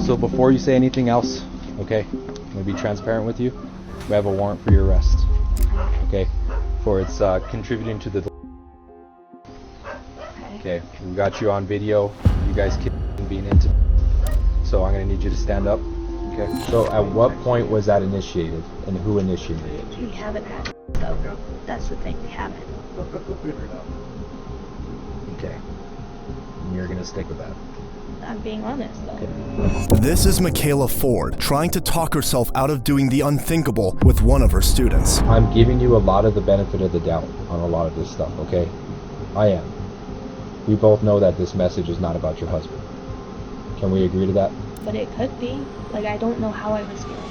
So before you say anything else, okay, I'm gonna be transparent with you. We have a warrant for your arrest. Okay, for it's contributing to the. Okay, we got you on video. You guys being into. So I'm gonna need you to stand up. Okay. So at what point was that initiated, and who initiated it? We haven't had though. That's the thing. We haven't. Okay. And you're gonna stick with that. I'm being honest though. This is Michaela Ford trying to talk herself out of doing the unthinkable with one of her students. I'm giving you a lot of the benefit of the doubt on a lot of this stuff, okay? I am. We both know that this message is not about your husband. Can we agree to that? But it could be. Like, I don't know how I was feeling.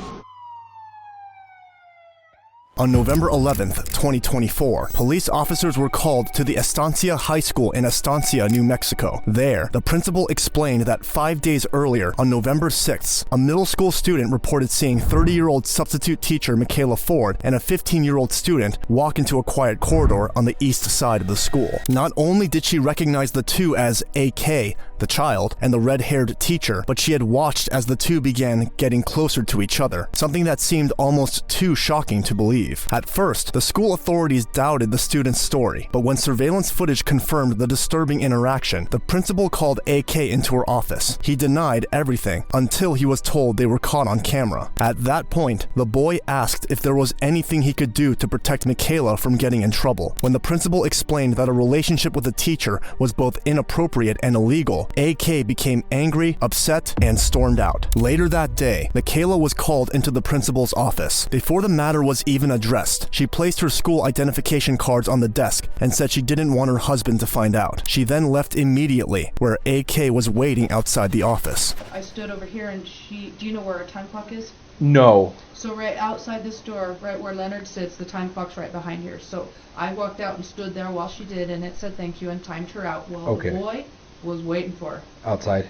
On November 11th, 2024, police officers were called to the Estancia High School in Estancia, New Mexico. There, the principal explained that 5 days earlier, on November 6th, a middle school student reported seeing 30-year-old substitute teacher Michaela Ford and a 15-year-old student walk into a quiet corridor on the east side of the school. Not only did she recognize the two as AK, the child, and the red-haired teacher, but she had watched as the two began getting closer to each other, something that seemed almost too shocking to believe. At first, the school authorities doubted the student's story, but when surveillance footage confirmed the disturbing interaction, the principal called AK into her office. He denied everything until he was told they were caught on camera. At that point, the boy asked if there was anything he could do to protect Michaela from getting in trouble. When the principal explained that a relationship with the teacher was both inappropriate and illegal, AK became angry, upset, and stormed out. Later that day, Michaela was called into the principal's office. Before the matter was even addressed, she placed her school identification cards on the desk and said she didn't want her husband to find out. She then left immediately, where AK was waiting outside the office. I stood over here and do you know where a time clock is? No. So right outside this door, right where Leonard sits, the time clock's right behind here. So I walked out and stood there while she did, and it said thank you and timed her out. Well, the boy was waiting for her. Outside?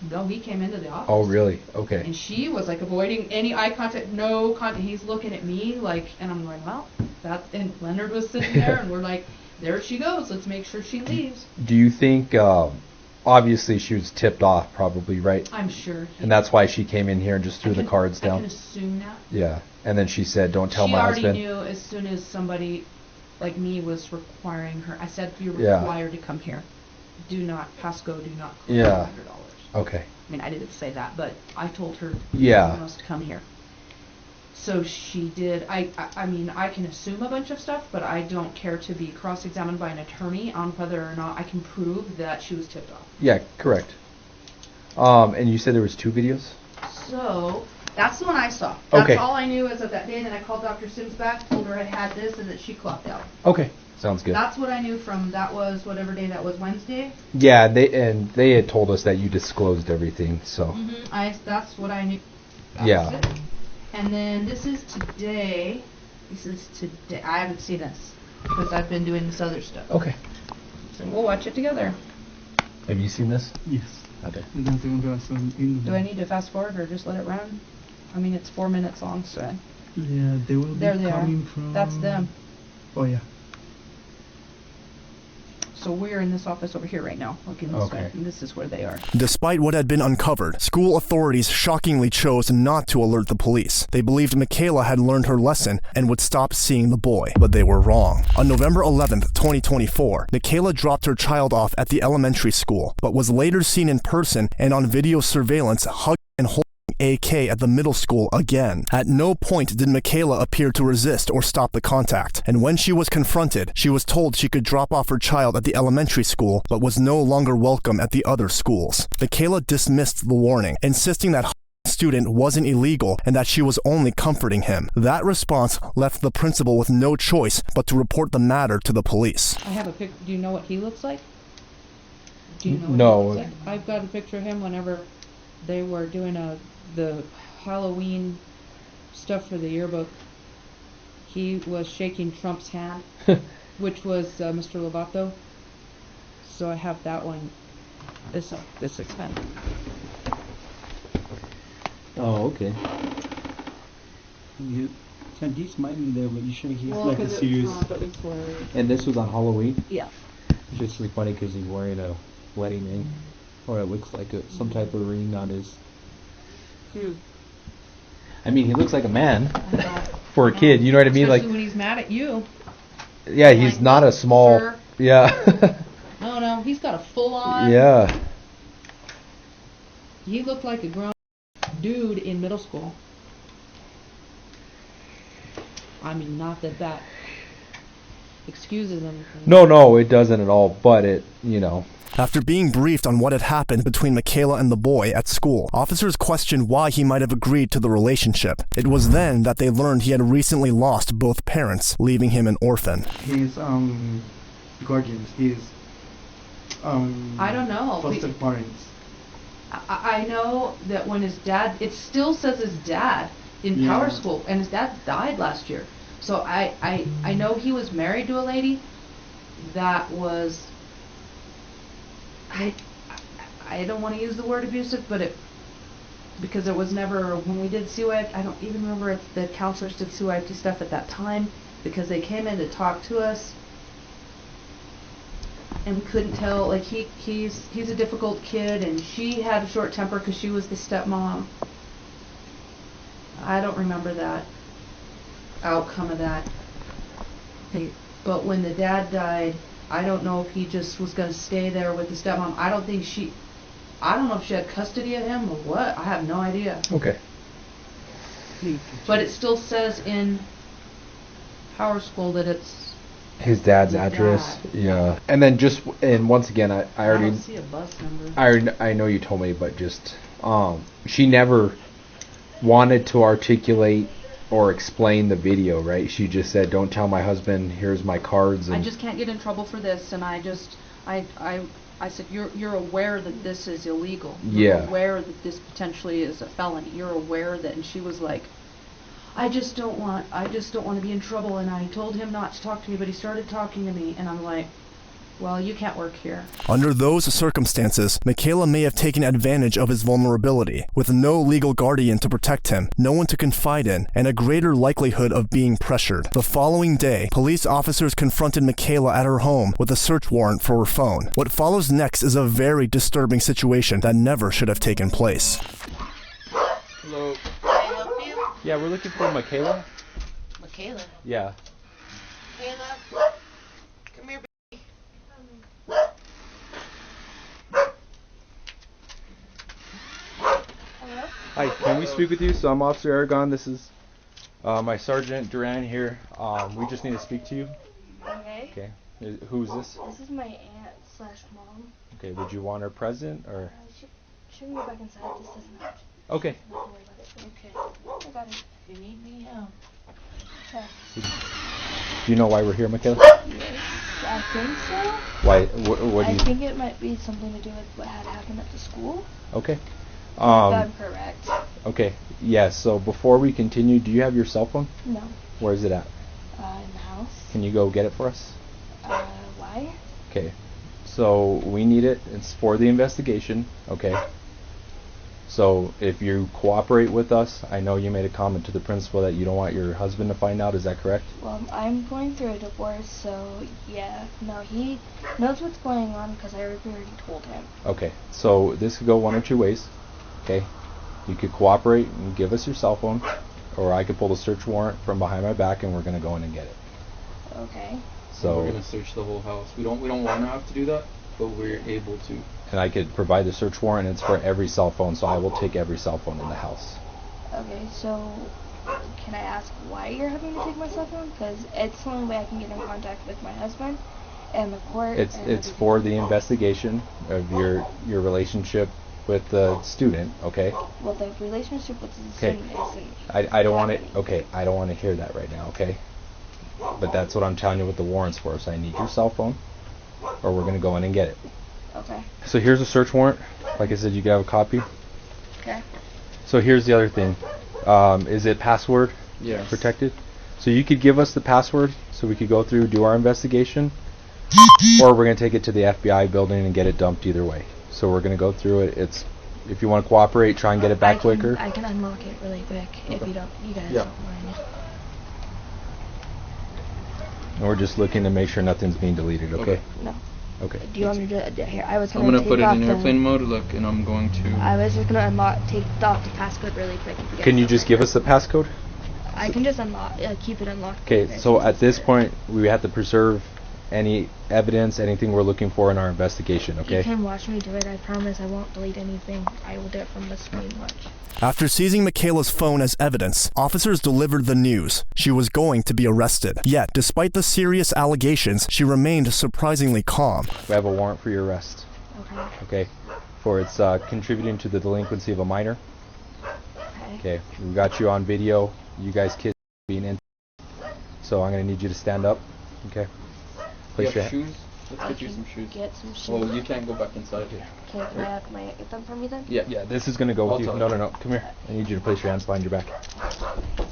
No, he came into the office. Oh, really? Okay. And she was like avoiding any eye contact, no contact. He's looking at me like, and I'm like, well, and Leonard was sitting there, and we're like, there she goes. Let's make sure she leaves. Do you think, obviously she was tipped off probably, right? I'm sure. And that's why she came in here and just threw the cards down? I can assume that. Yeah. And then she said, don't tell my husband. She already knew as soon as somebody like me was requiring her. I said, you're required to come here. Do not pass go, do not collect $100. Okay. I mean, I didn't say that, but I told her she must come here. So she did. I mean, I can assume a bunch of stuff, but I don't care to be cross-examined by an attorney on whether or not I can prove that she was tipped off. Yeah, correct. And you said there was 2 videos? So that's the one I saw. That's all I knew as of that day. And then I called Dr. Sims back, told her I had this, and that she clocked out. Okay. Sounds good. That's what I knew from, that was whatever day that was, Wednesday? Yeah, they had told us that you disclosed everything, so. That's what I knew. Yeah. And then this is today. I haven't seen this because I've been doing this other stuff. Okay. So we'll watch it together. Have you seen this? Yes. Okay. Do I need to fast forward or just let it run? I mean, it's 4 minutes long, so. Yeah, they will There be they coming are. from... That's them. Oh, yeah. So we're in this office over here right now, looking this way, and this is where they are. Despite what had been uncovered, school authorities shockingly chose not to alert the police. They believed Michaela had learned her lesson and would stop seeing the boy, but they were wrong. On November 11th, 2024, Michaela dropped her child off at the elementary school, but was later seen in person and on video surveillance hugging and holding AK at the middle school again. At no point did Michaela appear to resist or stop the contact, and when she was confronted, she was told she could drop off her child at the elementary school, but was no longer welcome at the other schools. Michaela dismissed the warning, insisting that student wasn't illegal and that she was only comforting him. That response left the principal with no choice but to report the matter to the police. I have a picture. Do you know what he looks like? Do you know what No. he looks like? I've got a picture of him whenever they were doing the Halloween stuff for the yearbook. He was shaking Trump's hand, which was Mr. Lovato. So I have that one. This expense. Oh, okay. You can he's smiling there, but you sure he's like a serious. And this was on Halloween? Yeah. It's just really funny because he's wearing a wedding ring, or it looks like some type of ring on his cute. I mean, he looks like a man I know. for a kid. You know what I mean? Especially Like, when he's mad at you. yeah, he's like, not a small. sir. Yeah. Oh no, he's got a full on. Yeah. He looked like a grown dude in middle school. I mean, not that that excuses him. No, it doesn't at all. But it, you know. After being briefed on what had happened between Michaela and the boy at school, officers questioned why he might have agreed to the relationship. It was then that they learned he had recently lost both parents, leaving him an orphan. His guardians, his I don't know. foster parents. I know that when his dad, it still says his dad in Power School, and his dad died last year. So I know he was married to a lady that was, I don't want to use the word abusive, but because it was never, when we did CYFT, I don't even remember if the counselors did CYFT stuff at that time, because they came in to talk to us, and we couldn't tell, like, he's a difficult kid, and she had a short temper because she was the stepmom. I don't remember that outcome of that. But when the dad died, I don't know if he just was going to stay there with the stepmom. I don't know if she had custody of him or what. I have no idea. Okay. But it still says in Power School that it's His dad's his address. dad. Yeah. And then and once again, I I already. don't see a bus number. I know you told me, but just she never wanted to articulate or explain the video, right? She just said, "Don't tell my husband. Here's my cards." And I just can't get in trouble for this, and I said, you're aware that this is illegal. You're Yeah. aware that this potentially is a felony. You're aware that, and she was like, I just don't want to be in trouble. And I told him not to talk to me, but he started talking to me, and I'm like, well, you can't work here. Under those circumstances, Michaela may have taken advantage of his vulnerability. With no legal guardian to protect him, no one to confide in, and a greater likelihood of being pressured. The following day, police officers confronted Michaela at her home with a search warrant for her phone. What follows next is a very disturbing situation that never should have taken place. Hello. Can I help you? Yeah, we're looking for Michaela. Michaela. Yeah. Michaela. Come here, baby. Hello? Hi, can we speak with you? So I'm Officer Aragon. This is my Sergeant Duran here. We just need to speak to you. Okay. Okay. Who's this? This is my aunt/mom. Okay. Would you want her present or? She can go back inside. This doesn't have to. Okay. Not to worry about it. Okay. I got it. If you need me, Okay. Do you know why we're here, Michaela? Yes, I think so. Why? What do I you? think it might be something to do with what had happened at the school. Okay. If I'm correct. Okay. Yeah. So before we continue, do you have your cell phone? No. Where is it at? In the house. Can you go get it for us? Why? Okay. So we need it. It's for the investigation. Okay. So if you cooperate with us, I know you made a comment to the principal that you don't want your husband to find out. Is that correct? Well, I'm going through a divorce, so yeah. No, he knows what's going on because I already told him. Okay. So this could go one or two ways. Okay. You could cooperate and give us your cell phone, or I could pull the search warrant from behind my back and we're gonna go in and get it. Okay. So we're gonna search the whole house. We don't want to have to do that, but we're able to. and I could provide the search warrant. And it's for every cell phone, so I will take every cell phone in the house. Okay, so can I ask why you're having to take my cell phone? Because it's the only way I can get in contact with my husband and the court. It's for the investigation of your relationship with the student. Okay. Well, the relationship with the Okay. student isn't. I don't want to. happening. Okay. I don't want to hear that right now. Okay. But that's what I'm telling you with the warrants for. So I need your cell phone, or we're gonna go in and get it. Okay. So here's a search warrant. Like I said, you can have a copy. Okay. So here's the other thing. Is it password Yes. protected? So you could give us the password so we could go through, do our investigation, or we're going to take it to the FBI building and get it dumped either way. So we're going to go through it. If you want to cooperate, try and get it back quicker. I can unlock it really quick if you guys Yeah. don't mind. And we're just looking to make sure nothing's being deleted, okay? No. Okay. Do you want me to? Here, I was I'm gonna gonna take put it off in the, airplane mode, look, and I'm going to... I was just gonna take off the passcode really quick. Can you just give us the passcode? I can just keep it unlocked. Okay, so at this point, we have to preserve any evidence, anything we're looking for in our investigation, okay? You can watch me do it. I promise I won't delete anything. I will do it from the screen. Watch. After seizing Michaela's phone as evidence, officers delivered the news. She was going to be arrested. Yet, despite the serious allegations, she remained surprisingly calm. We have a warrant for your arrest. Okay. Okay. For its contributing to the delinquency of a minor. Okay. We got you on video. You guys kids being in. So I'm gonna need you to stand up. Okay. You Place your have shoes? Let's get you some shoes. Get some shoes. Well, you can't go back inside here. Okay, can I get them from you then? Yeah. Yeah, this is gonna go I'll with you. tell No, you. no, no. Come here. I need you to place your hands behind your back. Do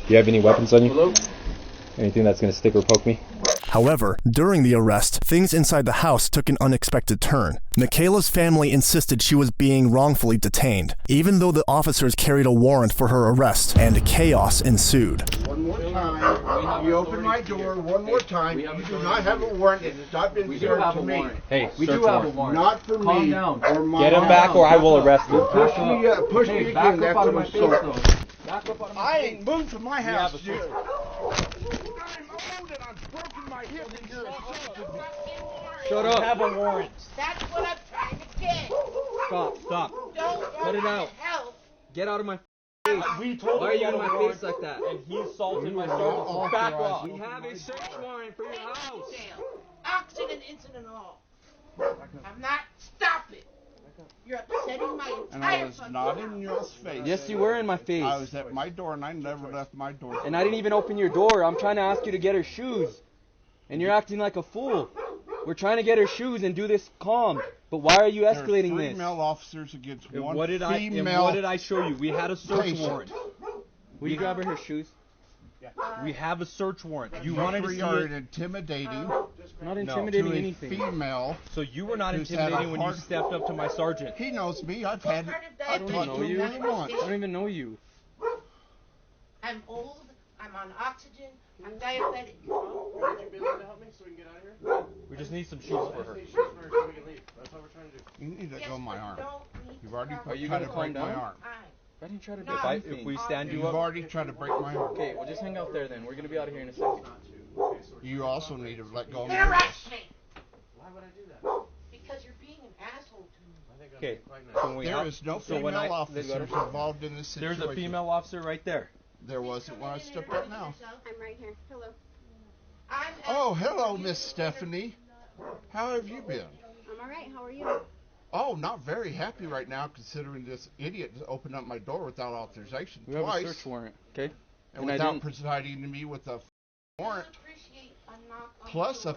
you have any weapons on you? Hello? Anything that's gonna stick or poke me? However, during the arrest, things inside the house took an unexpected turn. Michaela's family insisted she was being wrongfully detained, even though the officers carried a warrant for her arrest, and chaos ensued. One more time, you open my door one more time, you do not have a warrant, it's not been served to me. Hey, We search do have a warrant. warrant. Not for Calm me down. or my Get him house. back or I will arrest you. Push me again, that's out of what my I'm face, so... though. Back up out of my I face. ain't moved from my house, dude. That's Shut up. Have a warrant. what I'm trying to get. Stop. Don't Cut it want out. my help. Get out of my face. We told Why are you in my face like that? And he assaulted my sergeant. So back off. We have a search warrant for your house. Jail. Accident, incident, all. I'm not. Stop it. You're upsetting my And I entire was fucking not house. in your face. Yes, you were in my face. I was at my door and I never left my door. And I didn't even open your door. I'm trying to ask you to get her shoes. And you're acting like a fool. We're trying to get her shoes and do this calm. But why are you There are escalating three this? male officers against And one what did female I show you? We had a search patient. warrant. Will you grab her shoes? We have a search warrant. You wanted to see are it, intimidating I'm not to intimidating a anything. female. so you were not Who's had a intimidating when you hard- stepped up to my sergeant. He knows me. I've had it. Part of that I've don't talked know to him you. more than once. I don't even know you. I'm old. I'm on oxygen. I'm diabetic. We just need some shoes for her. You need to let go of my arm. Don't need You've already to Are you tried gonna to calm break my down? arm. I didn't try to No. break If anything. If we stand you You've up, already tried to break my arm. Okay, well just hang out there then. We're gonna be out of here in a second. You also need to let go of my Interrupt wrist. me. Why would I do that? Because you're being an asshole to me. okay. So when we There help- is no so when female I- officers involved in this situation. There's a female officer right there. There wasn't when I stepped up now. I'm right here. Hello. I'm Oh, asking hello, you Miss to Stephanie. How have you been? I'm all right. How are you? Oh, not very happy right now considering this idiot just opened up my door without authorization We have a twice. search warrant, okay? And and I without didn't- presiding to me with a warrant appreciate a knock on plus the a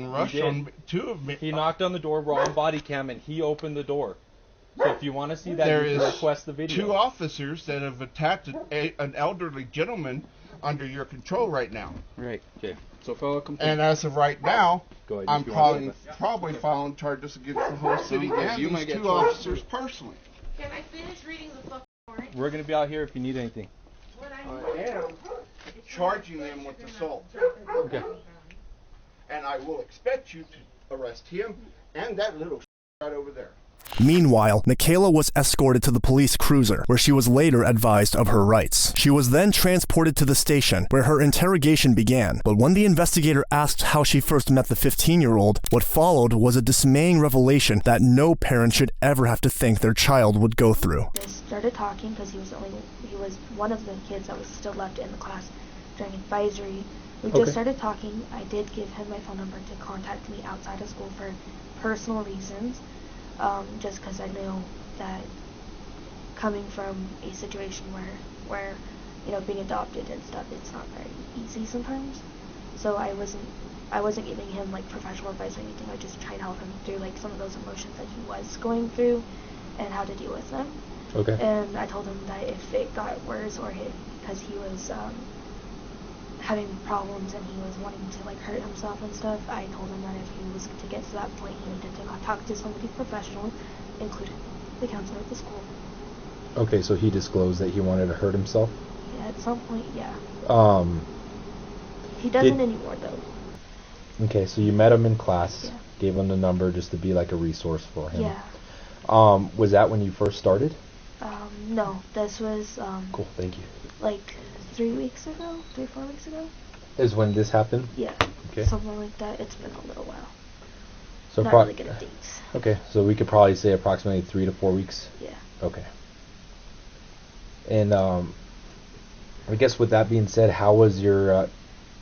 door. rush did. on two of me. He knocked on the door. We're on body cam, and he opened the door. So if you want to see that, There you can is request the video. two officers that have attacked an elderly gentleman under your control right now. Right. Okay. So file a complaint. And as of right now, Go ahead. I'm if you want to. probably filing charges against the whole city good. and You these might get two charged. officers personally. Can I finish reading the fucking warrant? We're gonna be out here if you need anything. What I I am charging them with assault. Okay. And I will expect you to arrest him and that little right over there. Meanwhile, Michaela was escorted to the police cruiser, where she was later advised of her rights. She was then transported to the station, where her interrogation began. But when the investigator asked how she first met the 15-year-old, what followed was a dismaying revelation that no parent should ever have to think their child would go through. They started talking because he was one of the kids that was still left in the class during advisory. We Okay. just started talking. I did give him my phone number to contact me outside of school for personal reasons, just because I know that coming from a situation where being adopted and stuff, it's not very easy sometimes. So I wasn't giving him like professional advice or anything. I was just trying to help him through like some of those emotions that he was going through and how to deal with them. Okay. And I told him that if it got worse or because he was having problems and he was wanting to like hurt himself and stuff, I told him that if he was to get to that point, he needed to talk to somebody professional, including the counselor at the school. Okay, so he disclosed that he wanted to hurt himself. Yeah, at some point, yeah. Um, He doesn't Did- anymore though. Okay, so you met him in class, Yeah. gave him the number just to be like a resource for him. Yeah. Was that when you first started? No, this was Cool, thank you. like 3 weeks ago, 4 weeks ago. Is when this happened? Yeah. Okay. Something like that. It's been a little while. So Not really good at dates. Okay, so we could probably say approximately 3 to 4 weeks. Yeah. Okay. And I guess with that being said, how was your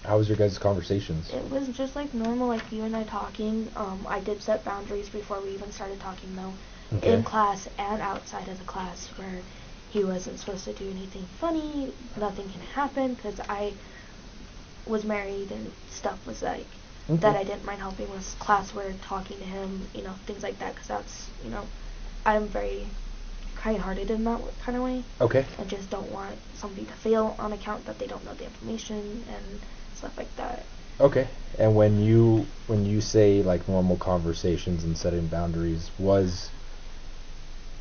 guys' conversations? It was just like normal, like you and I talking. I did set boundaries before we even started talking, though, Okay. in class and outside of the class, where he wasn't supposed to do anything funny. Nothing can happen because I was married and stuff was like that. I didn't mind helping with classwork, talking to him, things like that. Because that's, I'm very kind-hearted in that kind of way. Okay. I just don't want somebody to fail on account that they don't know the information and stuff like that. Okay. And when you say like normal conversations and setting boundaries,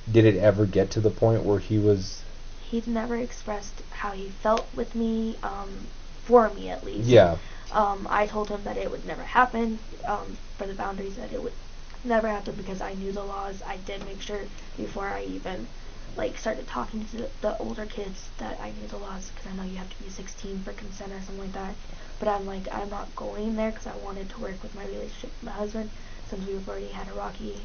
did it ever get to the point where he'd never expressed how he felt with me, for me at least. Yeah. I told him that it would never happen, for the boundaries, that it would never happen because I knew the laws. I did make sure before I even started talking to the older kids that I knew the laws, because I know you have to be 16 for consent or something like that. But I'm not going there because I wanted to work with my relationship with my husband, since we've already had a rocky,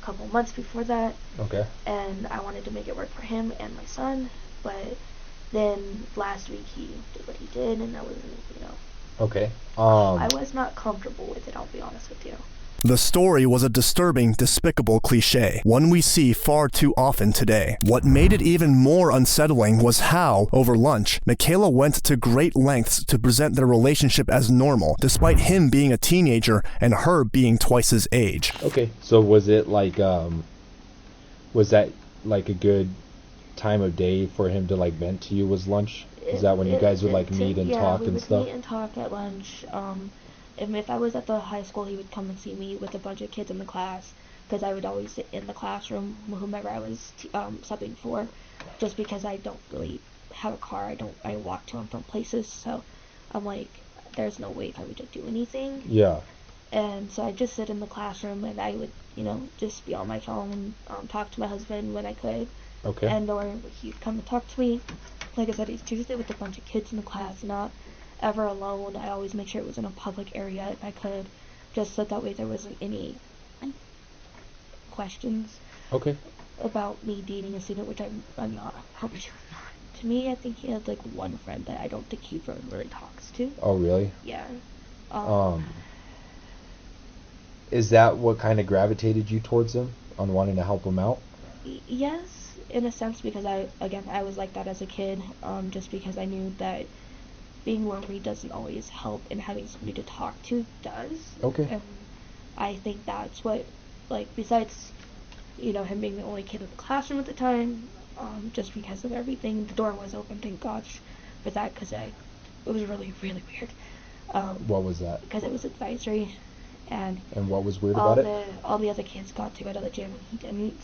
couple months before that. Okay. And I wanted to make it work for him and my son. But then last week he did what he did, and I wasn't, Okay. I was not comfortable with it, I'll be honest with you. The story was a disturbing, despicable cliche, one we see far too often today. What made it even more unsettling was how, over lunch, Michaela went to great lengths to present their relationship as normal, despite him being a teenager and her being twice his age. Okay. So was it was that like a good time of day for him to vent to you? Was lunch? Is that when you guys would meet and talk and stuff? Yeah, we would meet and talk at lunch. If I was at the high school, he would come and see me with a bunch of kids in the class, because I would always sit in the classroom with whomever I was subbing for, just because I don't really have a car. I walk to and from places, so I'm like, there's no way I would just do anything. Yeah. And so I just sit in the classroom, and I would, just be on my phone, talk to my husband when I could. Okay. And or he'd come and talk to me. Like I said, he's Tuesday with a bunch of kids in the class, not ever alone. I always make sure it was in a public area if I could, just so that way there wasn't any questions. Okay. About me dating a student, which I'm not. I promise you I'm not. To me, I think he had one friend that I don't think he really talks to. Oh, really? Yeah. Is that what kind of gravitated you towards him, on wanting to help him out? Yes, in a sense, because I was like that as a kid, just because I knew that being lonely doesn't always help, and having somebody to talk to does. Okay. And I think that's what, besides, him being the only kid in the classroom at the time, just because of everything, the door was open, thank gosh for that, because it was really, really weird. What was that? Because it was advisory, and what was weird about it? All the other kids got to go to the gym, and he didn't,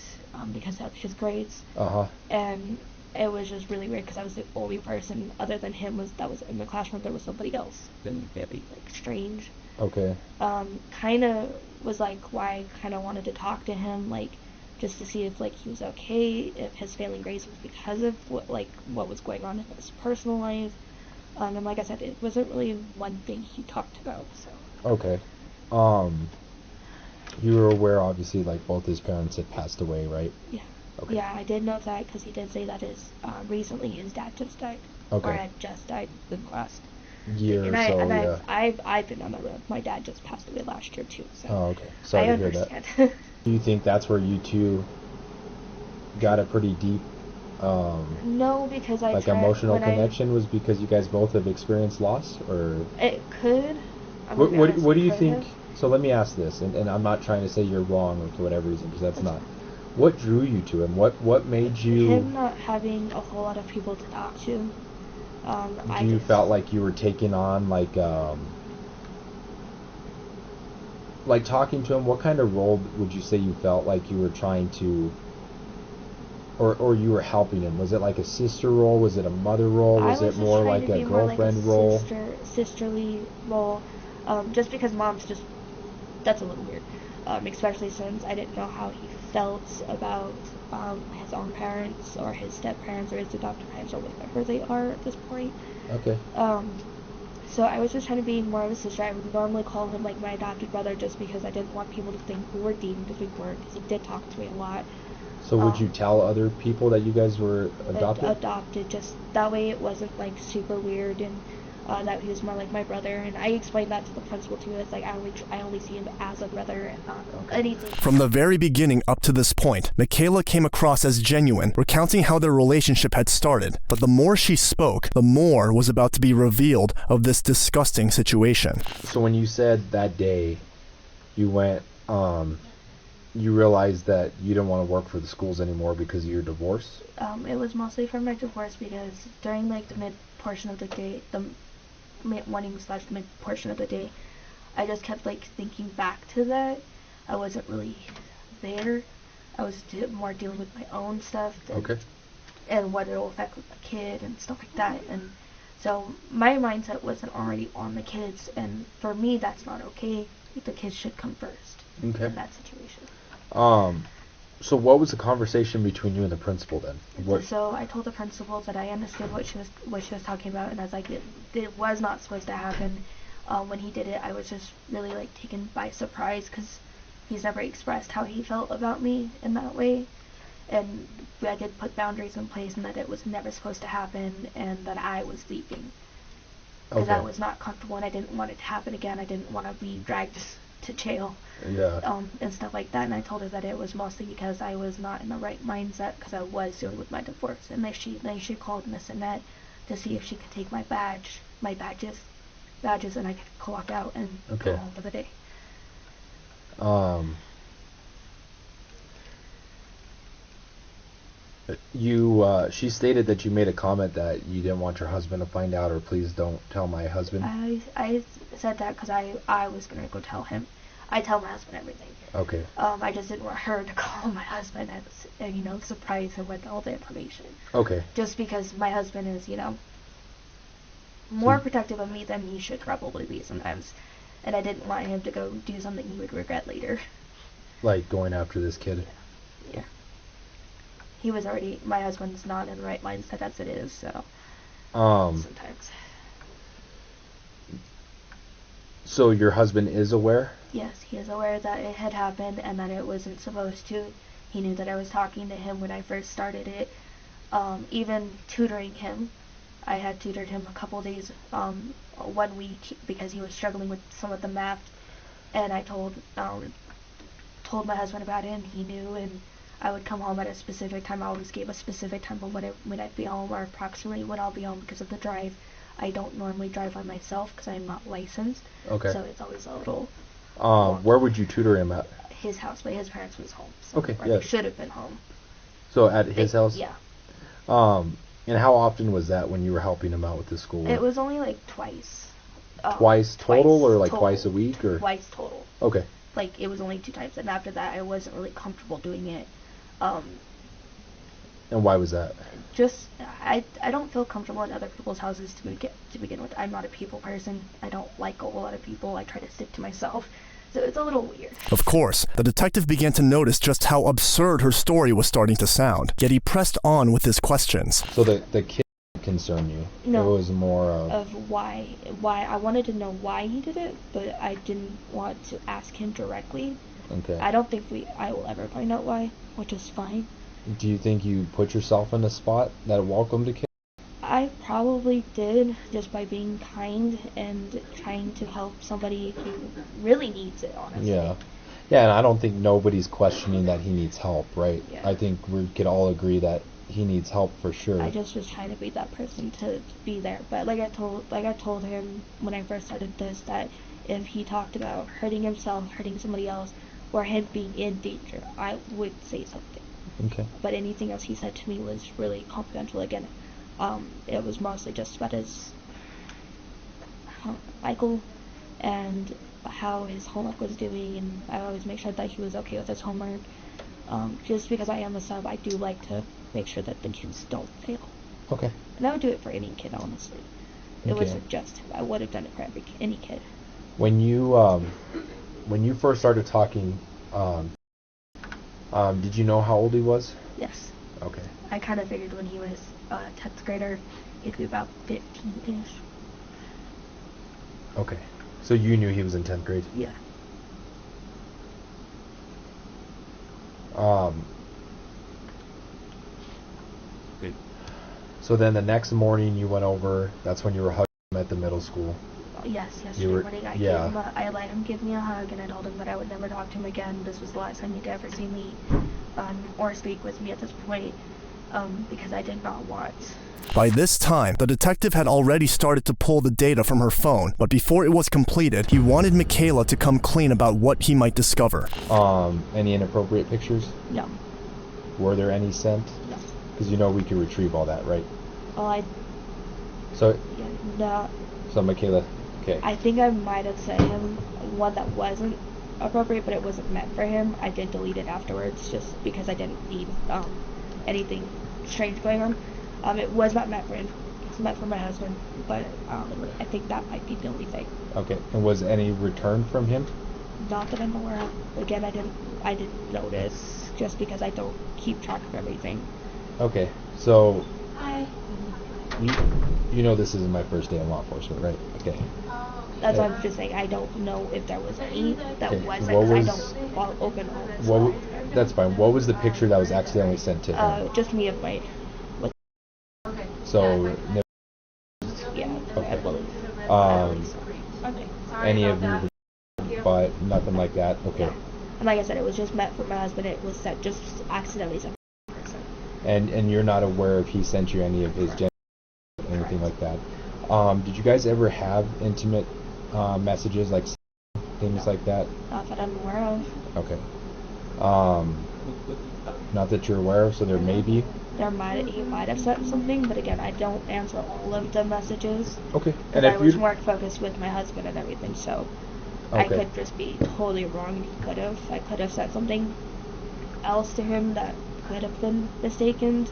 because of his grades. Uh-huh. And it was just really weird, because I was the only person other than him that was in the classroom. There was somebody else. Been very strange. Okay. Kind of was why I kind of wanted to talk to him, just to see if he was okay, if his failing grades was because of what was going on in his personal life. And like I said, it wasn't really one thing he talked about. So. Okay. You were aware, obviously, both his parents had passed away, right? Yeah. Okay. Yeah, I did know that, because he did say that recently his dad just died. Okay. Or had just died the last year or so, yeah. I've been on that road. My dad just passed away last year, too. So oh, okay. Sorry to hear that. Do you think that's where you two got a pretty deep, no, because emotional connection was because you guys both have experienced loss, or? It could. What do you think? So let me ask this, and I'm not trying to say you're wrong or for whatever reason, because that's not. What drew you to him? What made you? Him not having a whole lot of people to talk to. Do you felt like you were taking on talking to him? What kind of role would you say you felt like you were trying to, or you were helping him? Was it like a sister role? Was it a mother role? Was it more like a girlfriend role? Sisterly role. Just because that's a little weird. Especially since I didn't know how he felt about his own parents or his step parents or his adopted parents or whatever they are at this point. Okay. So I was just trying to be more of a sister. I would normally call him like my adopted brother just because I didn't want people to think we were dating because we weren't, because he did talk to me a lot. So would you tell other people that you guys were adopted? Adopted, just that way it wasn't like super weird, and that he was more like my brother. And I explained that to the principal too. It's like I only see him as a brother and not anything. From the very beginning up to this point, Michaela came across as genuine, recounting how their relationship had started. But the more she spoke, the more was about to be revealed of this disgusting situation. So when you said that day, you went, you realized that you didn't want to work for the schools anymore because of your divorce? It was mostly from my divorce, because during like the mid portion of the day, the morning/mid portion of the day, I just kept like thinking back to that. I wasn't really there. I was more dealing with my own stuff and what it'll affect with the kid and stuff like that. And so my mindset wasn't already on the kids, and for me that's not okay. The kids should come first in that situation. So what was the conversation between you and the principal then? So I told the principal that I understood what she was talking about, and I was like, it was not supposed to happen. When he did it, I was just really like taken by surprise, because he's never expressed how he felt about me in that way. And I did put boundaries in place, and that it was never supposed to happen, and that I was leaving. Because I was not comfortable, and I didn't want it to happen again. I didn't want to be dragged to jail. And stuff like that. And I told her that it was mostly because I was not in the right mindset, because I was dealing with my divorce. And then she called Miss Annette to see if she could take my badges, and I could clock out and go home for the day. She stated that you made a comment that you didn't want your husband to find out, or please don't tell my husband. I said that because I was going to go tell him. I tell my husband everything. Okay. I just didn't want her to call my husband and surprise him with all the information. Okay. Just because my husband is, more protective of me than he should probably be sometimes. And I didn't want him to go do something he would regret later. Like going after this kid? Yeah. My husband's not in the right mindset as it is, so sometimes. So your husband is aware? Yes, he is aware that it had happened and that it wasn't supposed to. He knew that I was talking to him when I first started it. Even tutoring him. I had tutored him a couple days, 1 week, because he was struggling with some of the math. And I told my husband about it, and he knew, and I would come home at a specific time. I always gave a specific time on when I'd be home, or approximately when I'll be home, because of the drive. I don't normally drive by myself because I'm not licensed. Okay. So it's always a little... where would you tutor him at? His house, but his parents was home. So They should have been home. So at his house? Yeah. And how often was that when you were helping him out with the school? It was only like twice. Twice total, or like twice a week, or? Twice total. Okay. Like it was only 2 times, and after that I wasn't really comfortable doing it. And why was that? Just I don't feel comfortable in other people's houses to begin with. I'm not a people person. I don't like a lot of people. I try to stick to myself. So it's a little weird. Of course, the detective began to notice just how absurd her story was starting to sound, yet he pressed on with his questions. So the kid didn't concern you? No. It was more of why I wanted to know why he did it, but I didn't want to ask him directly. Okay. I don't think I will ever find out why, which is fine. Do you think you put yourself in a spot that welcomed a kid? I probably did, just by being kind and trying to help somebody who really needs it, honestly. Yeah. Yeah, and I don't think nobody's questioning that he needs help, right? Yeah. I think we could all agree that he needs help for sure. I just was trying to be that person to be there. But like I told him when I first started this, that if he talked about hurting himself, hurting somebody else, or him being in danger, I would say something. Okay. But anything else he said to me was really confidential again. It was mostly just about his Michael and how his homework was doing, and I always make sure that he was okay with his homework. Just because I am a sub, I do like to make sure that the kids don't fail. Okay. And I would do it for any kid, honestly. It wasn't just him. I would have done it for any kid. When you first started talking, did you know how old he was? Yes. Okay. I kind of figured when he was a 10th grader, he'd be about 15-ish. Okay. So you knew he was in 10th grade? Yeah. So then the next morning you went over, that's when you were hugging him at the middle school. Yes, yesterday morning I let him give me a hug, and I told him that I would never talk to him again. This was the last time he'd ever see me or speak with me at this point, because I did not want. By this time, the detective had already started to pull the data from her phone, but before it was completed, he wanted Michaela to come clean about what he might discover. Any inappropriate pictures? No. Were there any sent? No. Because you know we could retrieve all that, right? Well, So. Yeah, no. So Michaela, okay. I think I might have sent him one that wasn't appropriate, but it wasn't meant for him. I did delete it afterwards, just because I didn't need anything strange going on. It was not meant for him. It's meant for my husband, but I think that might be the only thing. Okay. And was any return from him? Not that I'm aware of. Again, I didn't notice, just because I don't keep track of everything. Okay. So. Hi. You know this isn't my first day in law enforcement, right? Okay. That's what I'm just saying. I don't know if there was any that okay. wasn't, because I don't open all this. That's fine. What was the picture that was accidentally sent to him? Just me of my. So. Yeah. Okay. Okay. Any of you, but nothing like that. Okay. And like I said, it was just meant for my husband. It was sent, just accidentally sent. And you're not aware if he sent you any of his anything like that. Did you guys ever have intimate messages, like things like that? Not that I'm aware of. Okay. Not that you're aware of, so there may be. He might have sent something, but again, I don't answer all of the messages. Okay. And I was more focused with my husband and everything, so okay. I could just be totally wrong. I could have said something else to him that could have been mistaken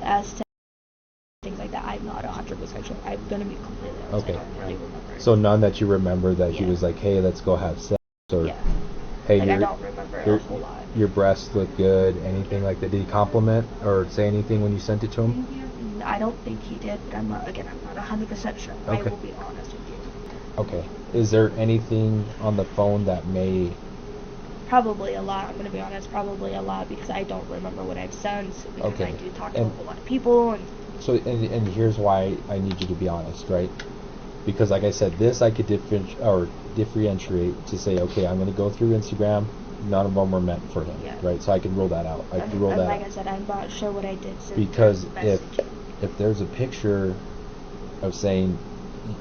as to things like that. I'm not 100% sure. I'm gonna be completely honest. Okay. I don't really remember. So none that you remember that he was like, hey, let's go have sex, or hey, I don't remember a whole lot. Your breasts look good, anything like that. Did he compliment or say anything when you sent it to him? I don't think he did, but I'm not 100% sure. Okay. I will be honest with you. Okay. Is there anything on the phone that may... Probably a lot. I'm going to be honest. Probably a lot, because I don't remember what I've sent, because okay. I do talk to a whole lot of people. And so, and here's why I need you to be honest, right? Because like I said, this I could differentiate to say, okay, I'm going to go through Instagram. None of them were meant for him, right? So I can rule that out. I can rule that out. Like I said, I'm not sure what I did. Because if there's a picture of saying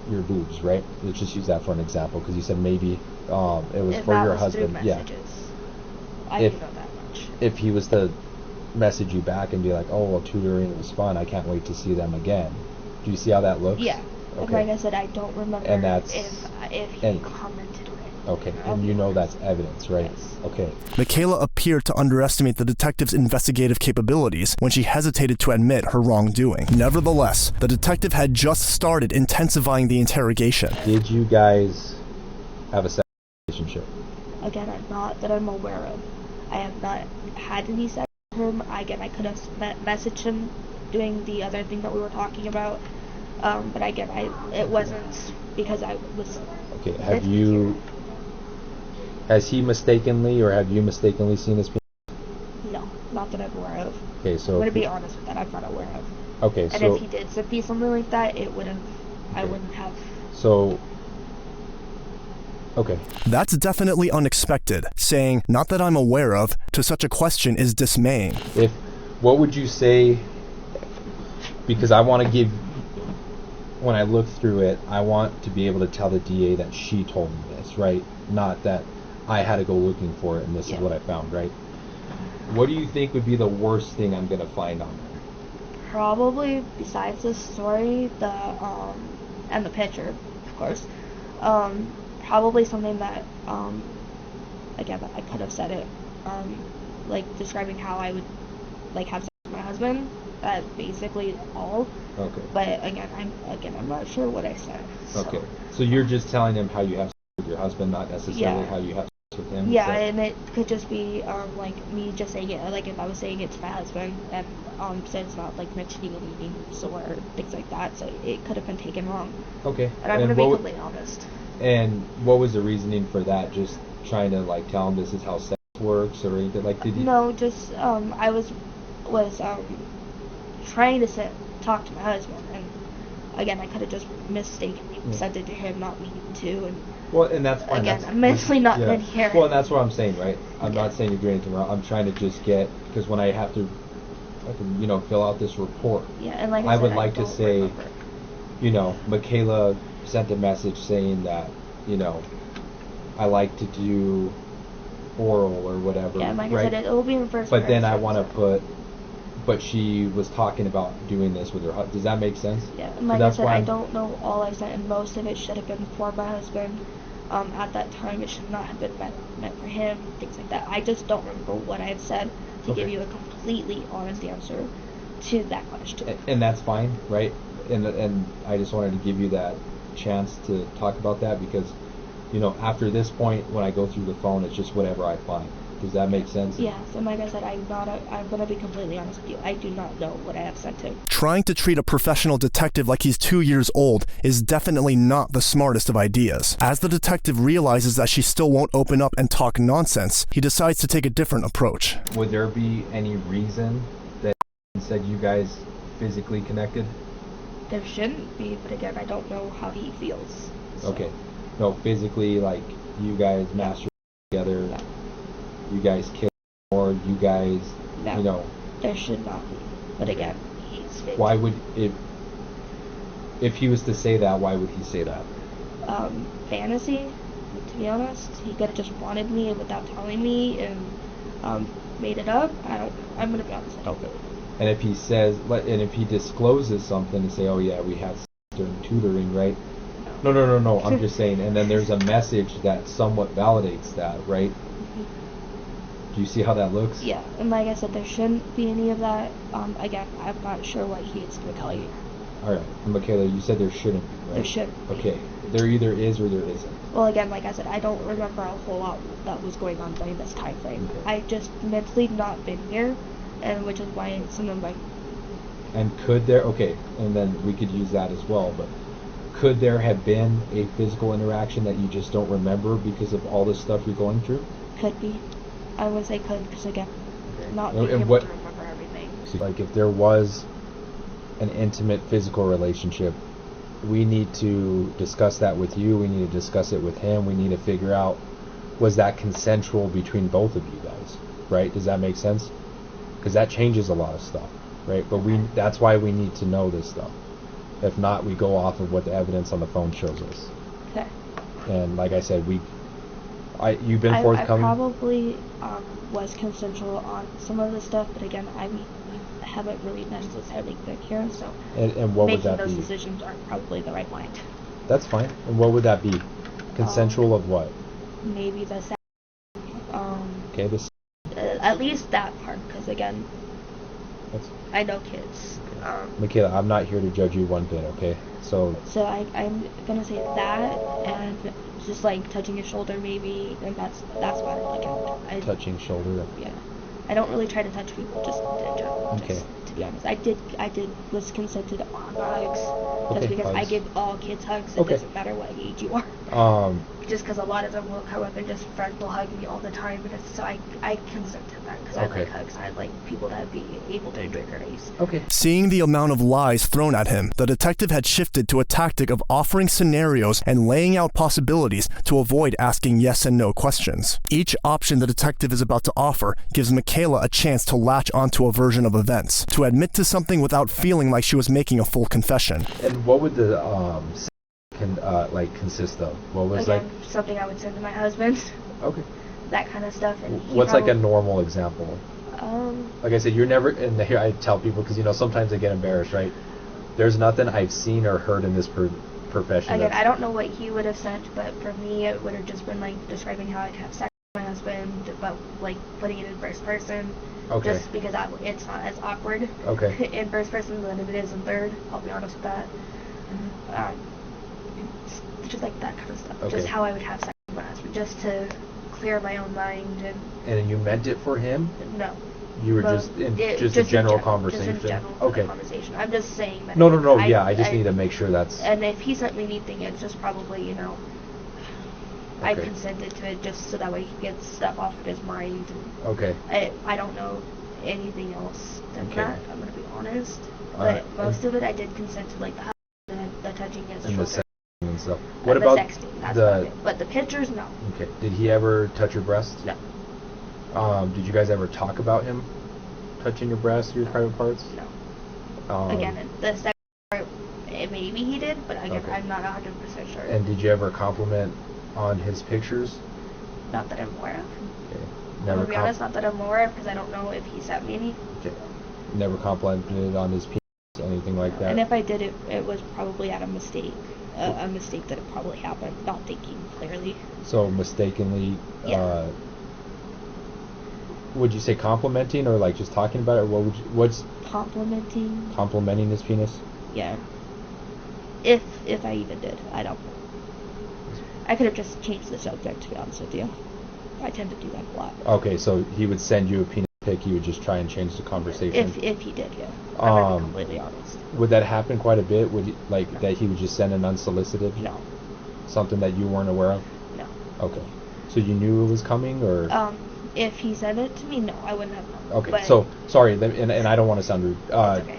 your boobs, right? Let's just use that for an example, because you said maybe it was for your husband. Yeah. I know that much. If he was to message you back and be like, "Oh, well, tutoring was fun. I can't wait to see them again." Do you see how that looks? Yeah. Okay. Like I said, I don't remember and that's, if he commented on it. Okay, and you know that's evidence, right? Yes. Okay. Michaela appeared to underestimate the detective's investigative capabilities when she hesitated to admit her wrongdoing. Nevertheless, the detective had just started intensifying the interrogation. Did you guys have a sexual relationship? Again, not that I'm aware of. I have not had any sex with him. Again, I could have messaged him doing the other thing that we were talking about. But again, it wasn't because I was... Okay, has he mistakenly, or have you mistakenly seen his penis? No, not that I'm aware of. Okay, so... I'm going to be honest with that, I'm not aware of. Okay, and so... if he did send me something like that, it would have... Okay. I wouldn't have... So... Okay. That's definitely unexpected. Saying, not that I'm aware of, to such a question is dismaying. What would you say... Because I want to give... When I look through it, I want to be able to tell the DA that she told me this, right? Not that I had to go looking for it and this is what I found, right? What do you think would be the worst thing I'm going to find on there? Probably, besides the story, and the picture, of course, probably something that, again, I could have said it, like describing how I would, like, have sex with my husband. That's basically all. Okay. But again, I'm not sure what I said. So. Okay. So you're just telling him how you have with your husband, not necessarily how you have sex with him. Yeah, and it could just be like me just saying it, like if I was saying it to my husband, and said it's not like mentioning any names or things like that, so it could have been taken wrong. Okay. And I'm gonna be completely honest. And what was the reasoning for that? Just trying to like tell him this is how sex works or anything? Like, did you? No, just I was trying to talk to my husband, and again I could have just mistakenly sent it to him, not meaning to, and well, and that's fine. Again, I'm mentally not been here. Well, and that's what I'm saying, right? I'm not saying you're doing anything wrong. I'm trying to just get, because when I have to, fill out this report. Yeah, and like I would like to say, Michaela sent a message saying that, I like to do oral or whatever. Yeah, and like right? I said, it will be in first. But then I want to put, but she was talking about doing this with her husband. Does that make sense? Yeah, and like I said, I don't know all I said, and most of it should have been for my husband. At that time, it should not have been meant for him, things like that. I just don't remember what I had said to give you a completely honest answer to that question. And that's fine, right? And I just wanted to give you that chance to talk about that because, after this point, when I go through the phone, it's just whatever I find. Does that make sense? Yes, and like I said, I'm going to be completely honest with you. I do not know what I have sent him. Trying to treat a professional detective like he's 2 years old is definitely not the smartest of ideas. As the detective realizes that she still won't open up and talk nonsense, he decides to take a different approach. Would there be any reason that said you guys physically connected? There shouldn't be, but again, I don't know how he feels. So. Okay. No, physically, like, you guys masturbate together. No. You guys kill more, you guys, No, there should not be. But again, he's 15. Why would, if he was to say that, why would he say that? Fantasy, to be honest. He could have just wanted me without telling me and made it up. I'm going to be honest, I don't know. And if he says, and if he discloses something and say, oh yeah, we had sex during tutoring, right? No, I'm just saying, and then there's a message that somewhat validates that, right? Do you see how that looks? Yeah, and like I said, there shouldn't be any of that. Again, I'm not sure what he is going to tell you. Alright, Michaela, you said there shouldn't be, right? There shouldn't be. Okay, there either is or there isn't. Well, again, like I said, I don't remember a whole lot that was going on during this time frame. Okay. I just mentally not been here, and which is why some of my... And could there, okay, and then we could use that as well, but could there have been a physical interaction that you just don't remember because of all this stuff you're going through? Could be. I would say could, because again, not being able to remember everything. Like if there was an intimate physical relationship, we need to discuss that with you, we need to discuss it with him, we need to figure out, was that consensual between both of you guys, right? Does that make sense? Because that changes a lot of stuff, right? But that's why we need to know this stuff. If not, we go off of what the evidence on the phone shows us. Okay. And like I said, you've been forthcoming. I probably was consensual on some of the stuff, but again, I haven't really necessarily been here, so and what would that making be? those decisions aren't probably the right one. That's fine. And what would that be? Consensual of what? Maybe the sex. Okay, this. At least that part, because again, I know kids. Michaela, I'm not here to judge you one bit, okay? So I'm gonna say that, and just like touching your shoulder maybe, and that's what I look at. Touching shoulder. Yeah, I don't really try to touch people, just in general. Okay. Just, to be honest, I was consented on hugs, just because hugs. I give all kids hugs. It doesn't matter what age you are. Just because a lot of them will come up and just friends will hug me all the time, and so I consent to that because I like hugs. I like people that be able to enjoy grace. Okay. Seeing the amount of lies thrown at him, the detective had shifted to a tactic of offering scenarios and laying out possibilities to avoid asking yes and no questions. Each option the detective is about to offer gives Michaela a chance to latch onto a version of events, to admit to something without feeling like she was making a full confession. And what would the consist of? What was Again, something I would send to my husband. Okay. That kind of stuff. And what's like a normal example? Like I said, you're never, and here I tell people, because sometimes they get embarrassed, right? There's nothing I've seen or heard in this profession. Again, I don't know what he would have sent, but for me it would have just been like describing how I'd have sex with my husband, but like putting it in first person. Okay. Just because it's not as awkward. Okay. In first person than if it is in third. I'll be honest with that. Just like that kind of stuff. Okay. Just how I would have sex just to clear my own mind And you meant it for him? no. You were Well, just in it- just a general Just conversation. in general Okay. conversation. I'm just saying that. No. Yeah, I just need to make sure that's. And if he sent me anything, it's just probably I Okay. consented to it just so that way he gets stuff off of his mind. Okay. I don't know anything else than Okay. that. I'm gonna be honest. All right. But most of it, I did consent to, like the touching his And the shoulder. sexting and stuff. And What the about sexting? That's about it. But the pictures, no. Okay. Did he ever touch your breast? No. Did you guys ever talk about him touching your breast, your private parts? No. Again, the sex part, maybe he did, but again, Okay. I'm not 100% sure. And did you ever compliment on his pictures? Not that I'm aware of. Okay. I'm Never gonna be honest, not that I'm aware of, because I don't know if he sent me any. Okay. Never complimented on his penis, anything like that? And if I did, it was probably out of mistake. A mistake that it probably happened, not thinking clearly. So mistakenly, Yeah. would you say complimenting or like just talking about it? Or what's Complimenting his penis? Yeah. If I even did, I don't know. I could have just changed the subject, to be honest with you. I tend to do that a lot. Okay, so he would send you a penis pic, you would just try and change the conversation. If he did, yeah. I'm gonna be completely honest. Would that happen quite a bit? Would you, like that he would just send an unsolicited? No. Something that you weren't aware of? No. Okay. So you knew it was coming, or? If he sent it to me, no, I wouldn't have known. Okay, But so sorry, and I don't want to sound rude. it's okay.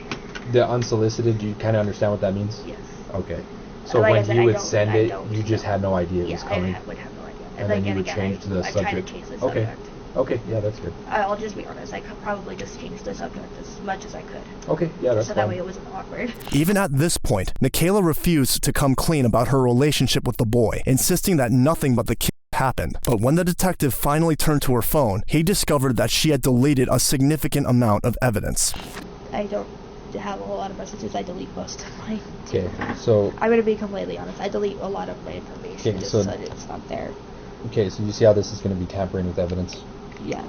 The unsolicited, do you kind of understand what that means? Yes. Okay. So Like I when said, he I would don't- send I it, don't you just had no idea it Yeah, was coming. I would have no idea. And then you would again, change the I try to subject. change the Okay. subject. Okay, yeah, that's good. I'll just be honest. I could probably just change the subject as much as I could. Okay, yeah, that's so fine. that way it wasn't awkward. Even at this point, Nikayla refused to come clean about her relationship with the boy, insisting that nothing but the kiss happened. But when the detective finally turned to her phone, he discovered that she had deleted a significant amount of evidence. I don't have a whole lot of messages. I delete most of mine. Okay, so I'm gonna be completely honest. I delete a lot of my information Okay, just so- so that it's not there. okay, so you see how this is going to be tampering with evidence? Yeah.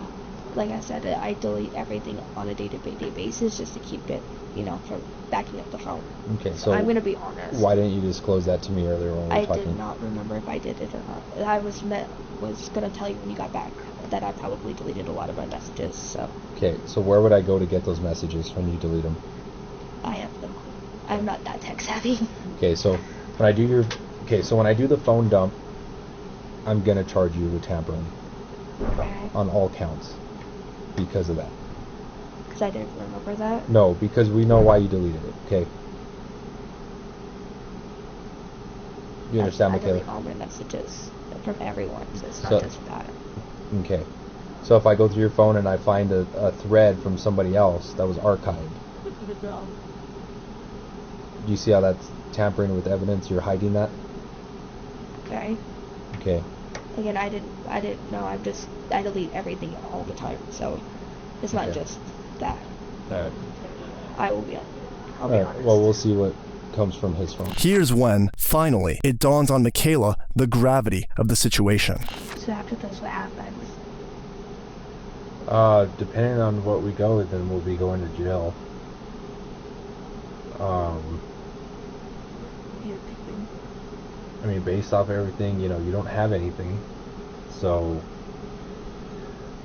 Like I said, I delete everything on a day-to-day basis just to keep it, from backing up the phone. Okay, so I'm gonna be honest. why didn't you disclose that to me earlier when we were I talking? did not remember if I did it or not. I was gonna tell you when you got back that I probably deleted a lot of my messages. So Okay, so where would I go to get those messages when you delete them? I have them. I'm not that tech savvy. Okay, so when I do the phone dump, I'm gonna charge you with tampering Okay. on all counts because of that. Because I didn't remember that. No, because we know why you deleted it. Okay. You understand, I Michaela? delete all my messages from everyone, so it's not So- just that. Okay. So if I go through your phone and I find a thread from somebody else that was archived, do you see how that's tampering with evidence? You're hiding that? Okay. Okay. Again, I didn't know. I delete everything all the time, so it's not Okay. just that. Alright. I'll be Alright, honest. well, we'll see what comes from his phone. Here's when, finally, it dawns on Michaela the gravity of the situation. So after this, what happens? Depending on what we go with, then we'll be going to jail. You're thinking. I mean, based off everything, you don't have anything. So,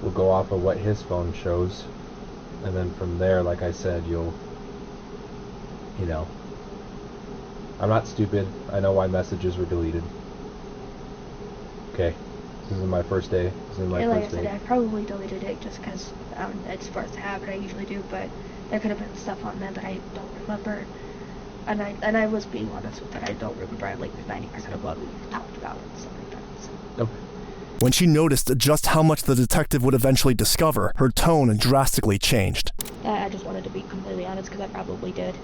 we'll go off of what his phone shows. And then from there, like I said, I'm not stupid. I know why messages were deleted. Okay. This is my first day. Like I said, I probably deleted it just because it's supposed to happen. I usually do, but there could have been stuff on there that I don't remember. And I was being honest with that. I don't remember like 90% of what we talked about and stuff like that. So. Okay. When she noticed just how much the detective would eventually discover, her tone drastically changed. I just wanted to be completely honest because I probably did.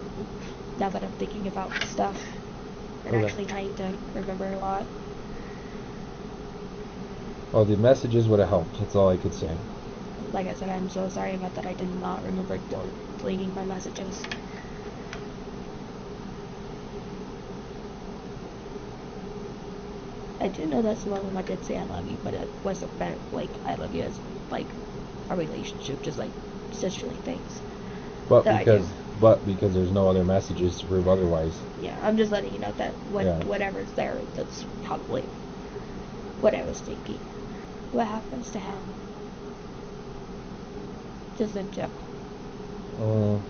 Now that I'm thinking about stuff and Okay. actually trying to remember a lot. Well, the messages would have helped. That's all I could say. Like I said, I'm so sorry about that. I did not remember deleting my messages. I do know that some of them I did say I love you, but it wasn't meant like I love you as like a relationship, just like sisterly things. But that I because do. because there's no other messages to prove otherwise. Yeah, I'm just letting you know that Yeah. whatever's there, that's probably what I was thinking. What happens to him? Just in general.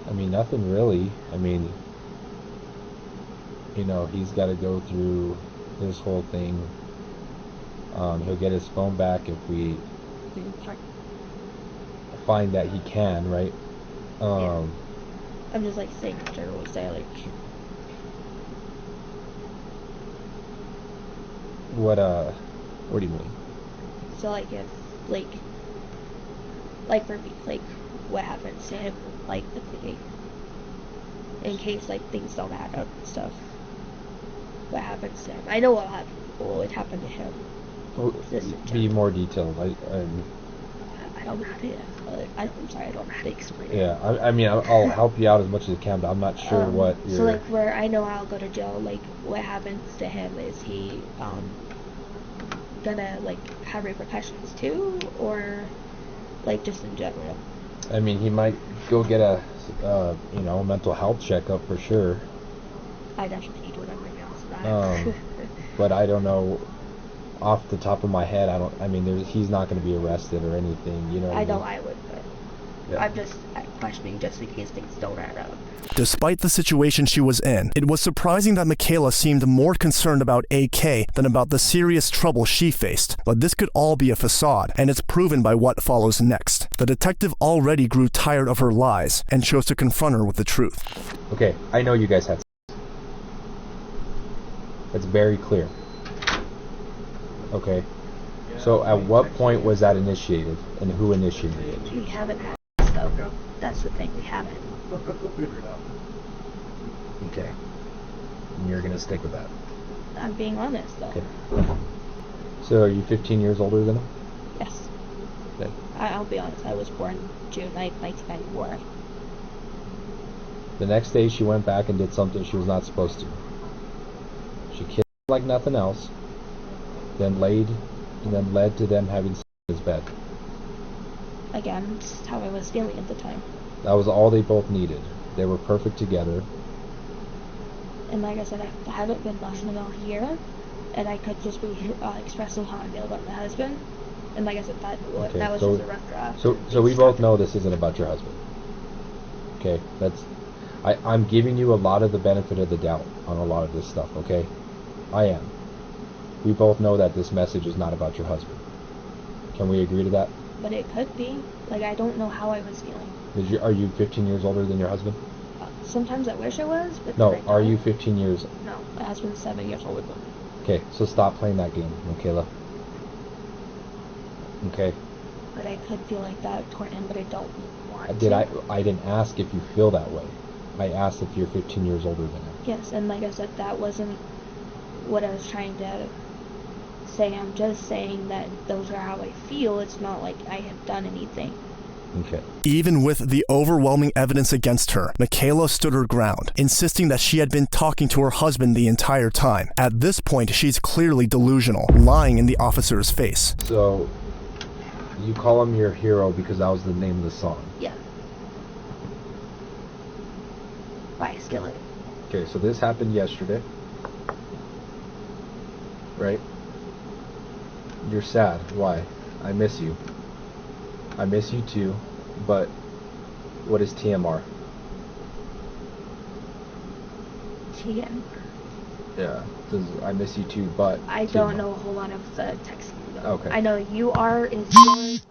I mean, nothing really. I mean, you know, he's got to go through this whole thing. He'll get his phone back if we find that he can, right? Yeah. I'm just like saying in general, say like. What do you mean? So like if like for me, like what happens to him, like the plea, in case like things don't add up and stuff. What happens to him? I know what would happen to him. Be more detailed. I don't know how to. I'm sorry, I don't know how to explain it. Yeah, I mean, I'll help you out as much as I can, but I'm not sure what you're... So like where I know I'll go to jail, like what happens to him, is he gonna like have repercussions too, or like just in general? I mean, he might go get a mental health checkup for sure. I definitely need one on my house. But I don't know off the top of my head. He's not going to be arrested or anything, you know. I know I would, but yeah. I'm just questioning just in case things don't add up. Despite the situation she was in, it was surprising that Michaela seemed more concerned about AK than about the serious trouble she faced. But this could all be a facade, and it's proven by what follows next. The detective already grew tired of her lies and chose to confront her with the truth. Okay, I know you guys had sex. It's very clear. Okay. So at what point was that initiated, and who initiated it? We haven't had sex though, girl. That's the thing, we haven't. Okay. And you're gonna stick with that? I'm being honest though. Okay. So are you 15 years older than him? Yes. Okay. I'll be honest, I was born June 9th, 1994. The next day she went back and did something she was not supposed to. She kissed him like nothing else, then led to them having sex in his bed. Again, this is how I was feeling at the time. That was all they both needed. They were perfect together. And like I said, I haven't been less than a year, and I could just be expressing how I feel about my husband. And like I said, that was just a rough draft. So we both know this isn't about your husband. Okay, I'm giving you a lot of the benefit of the doubt on a lot of this stuff, okay? I am. We both know that this message is not about your husband. Can we agree to that? But it could be. Like, I don't know how I was feeling. Are you 15 years older than your husband? Sometimes I wish I was, but... No, are you 15 years... No, my husband's 7 years older than me. Okay, so stop playing that game, Michaela. Okay? But I could feel like that toward him, but I don't want to. I didn't ask if you feel that way. I asked if you're 15 years older than him. Yes, and like I said, that wasn't what I was trying to say. I'm just saying that those are how I feel. It's not like I have done anything. Okay. Even with the overwhelming evidence against her, Michaela stood her ground, insisting that she had been talking to her husband the entire time. At this point, she's clearly delusional, lying in the officer's face. So, you call him your hero because that was the name of the song? Yeah. By Skillet. Okay, so this happened yesterday. Right? You're sad. Why? I miss you. I miss you too, but what is TMR? TMR? Yeah, I miss you too, but... I don't know a whole lot of the texting though. Okay. I know UR is yours,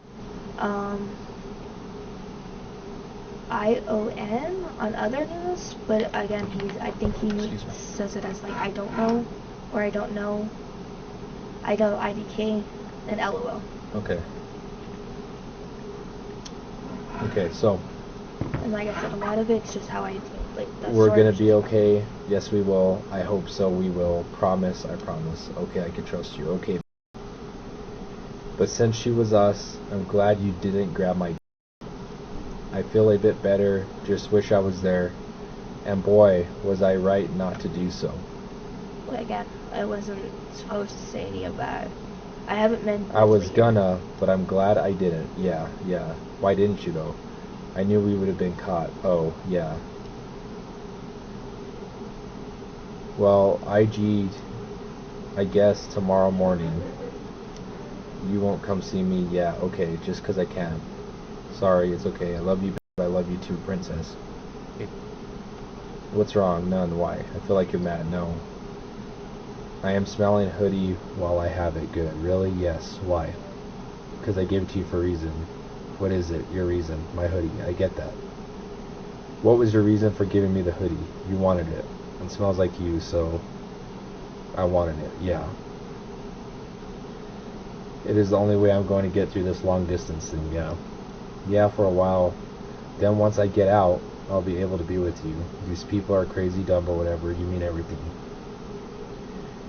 ION on other news, but again, I think he says it as like I don't know, or I don't know, I know IDK, and LOL. Okay. Okay, so... And like I said, a lot of it's just how I feel. Like, we're gonna be okay. Yes, we will. I hope so. We will. Promise. I promise. Okay, I can trust you. Okay. But since she was us, I'm glad you didn't grab my... I feel a bit better. Just wish I was there. And boy, was I right not to do so. Well, again, I wasn't supposed to say any of that. I haven't been... I was gonna, but I'm glad I didn't. Yeah. Why didn't you, though? I knew we would have been caught. Oh, yeah. Well, I I guess tomorrow morning. You won't come see me? Yeah, okay, just 'cause I can. Sorry, it's okay. I love you, but I love you too, princess. What's wrong? None. Why? I feel like you're mad. No. I am smelling a hoodie while I have it. Good. Really? Yes. Why? Because I gave it to you for a reason. What is it? Your reason? My hoodie. I get that. What was your reason for giving me the hoodie? You wanted it. It smells like you, so I wanted it. Yeah. It is the only way I'm going to get through this long distance thing. Yeah. Yeah, for a while. Then once I get out, I'll be able to be with you. These people are crazy, dumb, or whatever. You mean everything.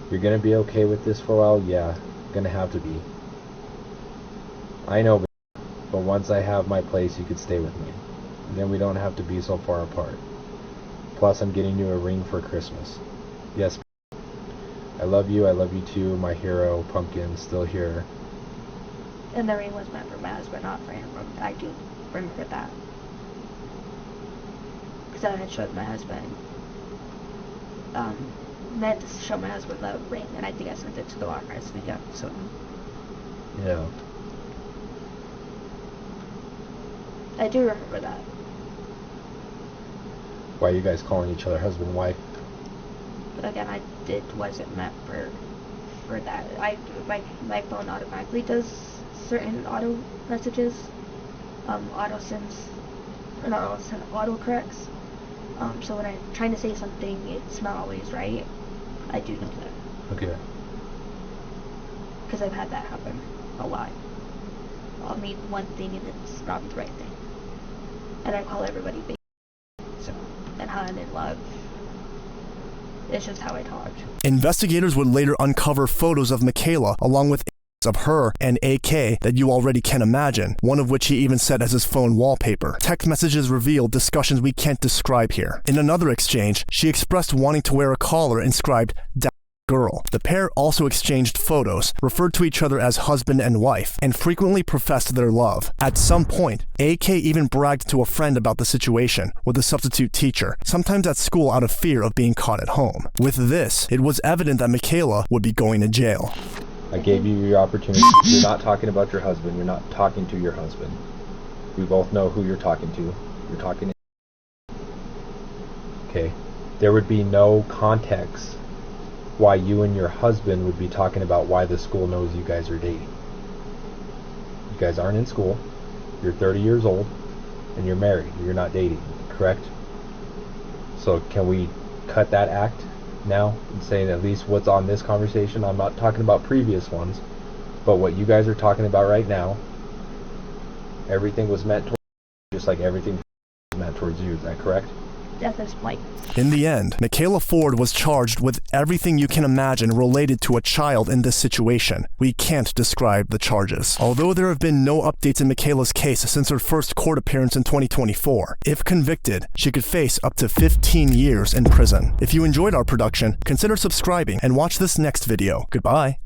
You're gonna be okay with this for a while? Yeah. Gonna have to be. I know, but once I have my place, you could stay with me. And then we don't have to be so far apart. Plus, I'm getting you a ring for Christmas. Yes. I love you too, my hero, Pumpkin, still here. And the ring was meant for Maz, but not for him. I do remember that. Because I had showed my husband, meant to show my husband the ring, and I think I sent it to the locker as we got so. Yeah. I do remember that. Why are you guys calling each other husband and wife? But again, wasn't meant for that. My phone automatically does certain auto messages, auto corrects. So when I'm trying to say something, it's not always right. I do know that. Okay. Because I've had that happen a lot. I'll mean one thing and it's not the right thing. And I call everybody baby. So, and how I'm in love. It's just how I talk. Investigators would later uncover photos of Michaela along with of her and AK that you already can imagine, one of which he even set as his phone wallpaper. Text messages revealed discussions we can't describe here. In another exchange, she expressed wanting to wear a collar inscribed girl. The pair also exchanged photos, referred to each other as husband and wife, and frequently professed their love. At some point, AK even bragged to a friend about the situation with a substitute teacher, sometimes at school out of fear of being caught at home. With this, it was evident that Michaela would be going to jail. I gave you your opportunity. You're not talking about your husband. You're not talking to your husband. We both know who you're talking to. You're talking to... Okay. There would be no context why you and your husband would be talking about why the school knows you guys are dating. You guys aren't in school. You're 30 years old. And you're married. You're not dating. Correct? So can we cut that act now and saying at least what's on this conversation? I'm not talking about previous ones, but what you guys are talking about right now, everything was meant towards you, just like everything was meant towards you. Is that correct? Death is flight. In the end, Michaela Ford was charged with everything you can imagine related to a child in this situation. We can't describe the charges. Although there have been no updates in Michaela's case since her first court appearance in 2024, if convicted, she could face up to 15 years in prison. If you enjoyed our production, consider subscribing and watch this next video. Goodbye.